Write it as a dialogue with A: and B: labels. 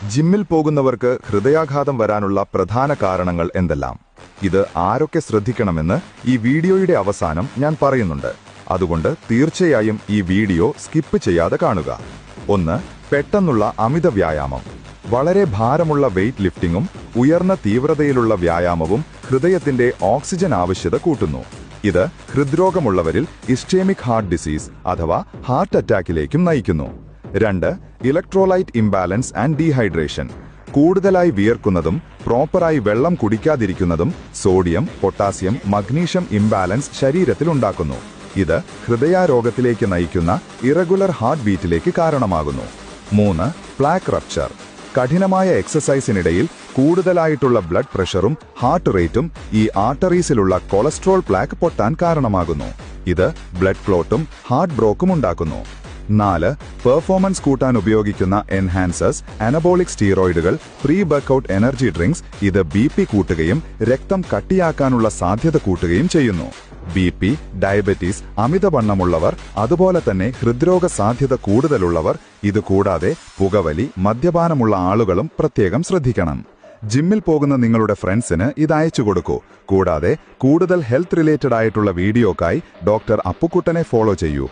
A: ജിമ്മിൽ പോകുന്നവർക്ക് ഹൃദയാഘാതം വരാനുള്ള പ്രധാന കാരണങ്ങൾ എന്തെല്ലാം? ഇത് ആരൊക്കെ ശ്രദ്ധിക്കണമെന്ന് ഈ വീഡിയോയുടെ അവസാനം ഞാൻ പറയുന്നുണ്ട്. അതുകൊണ്ട് തീർച്ചയായും ഈ വീഡിയോ സ്കിപ്പ് ചെയ്യാതെ കാണുക. 1. പെട്ടെന്നുള്ള അമിത വ്യായാമം. വളരെ ഭാരമുള്ള വെയ്റ്റ് ലിഫ്റ്റിംഗും ഉയർന്ന തീവ്രതയിലുള്ള വ്യായാമവും ഹൃദയത്തിന്റെ ഓക്സിജൻ ആവശ്യകത കൂട്ടുന്നു. ഇത് ഹൃദ്രോഗമുള്ളവരിൽ ഇസ്ചേമിക് ഹാർട്ട് ഡിസീസ് അഥവാ ഹാർട്ട് അറ്റാക്കിലേക്കും നയിക്കുന്നു. 2. Electrolyte imbalance and dehydration. കൂടുതലായി വിയർക്കുന്നതും പ്രോപ്പറായി വെള്ളം കുടിക്കാതിരിക്കുന്നതും സോഡിയം, പൊട്ടാസ്യം, മഗ്നീഷ്യം ഇംബാലൻസ് ശരീരത്തിൽ ഉണ്ടാക്കുന്നു. ഇത് ഹൃദയാരോഗത്തിലേക്ക് നയിക്കുന്ന ഇറഗുലർ ഹാർട്ട് ബീറ്റിലേക്ക് കാരണമാകുന്നു. 3. Plaque rupture. കഠിനമായ എക്സസൈസിനിടയിൽ കൂടുതലായിട്ടുള്ള ബ്ലഡ് പ്രഷറും ഹാർട്ട് റേറ്റും ഈ ആർട്ടറീസിലുള്ള കൊളസ്ട്രോൾ പ്ലാക്ക് പൊട്ടാൻ കാരണമാകുന്നു. ഇത് ബ്ലഡ് ക്ലോട്ടും ഹാർട്ട് ബ്രോക്കും ഉണ്ടാക്കുന്നു. 4. പെർഫോമൻസ് കൂട്ടാൻ ഉപയോഗിക്കുന്ന എൻഹാൻസേഴ്സ്, അനബോളിക് സ്റ്റീറോയിഡുകൾ, പ്രീ വർക്കൌട്ട് എനർജി ഡ്രിങ്ക്സ്. ഇത് BP കൂട്ടുകയും രക്തം കട്ടിയാക്കാനുള്ള സാധ്യത കൂട്ടുകയും ചെയ്യുന്നു. BP, ഡയബറ്റീസ്, അമിതവണ്ണമുള്ളവർ, അതുപോലെ തന്നെ ഹൃദ്രോഗ സാധ്യത കൂടുതലുള്ളവർ, ഇതുകൂടാതെ പുകവലി, മദ്യപാനമുള്ള ആളുകളും പ്രത്യേകം ശ്രദ്ധിക്കണം. ജിമ്മിൽ പോകുന്ന നിങ്ങളുടെ ഫ്രണ്ട്സിന് ഇത് അയച്ചു കൊടുക്കൂ. കൂടാതെ കൂടുതൽ ഹെൽത്ത് റിലേറ്റഡ് ആയിട്ടുള്ള വീഡിയോക്കായി ഡോക്ടർ അപ്പുക്കുട്ടനെ ഫോളോ ചെയ്യൂ.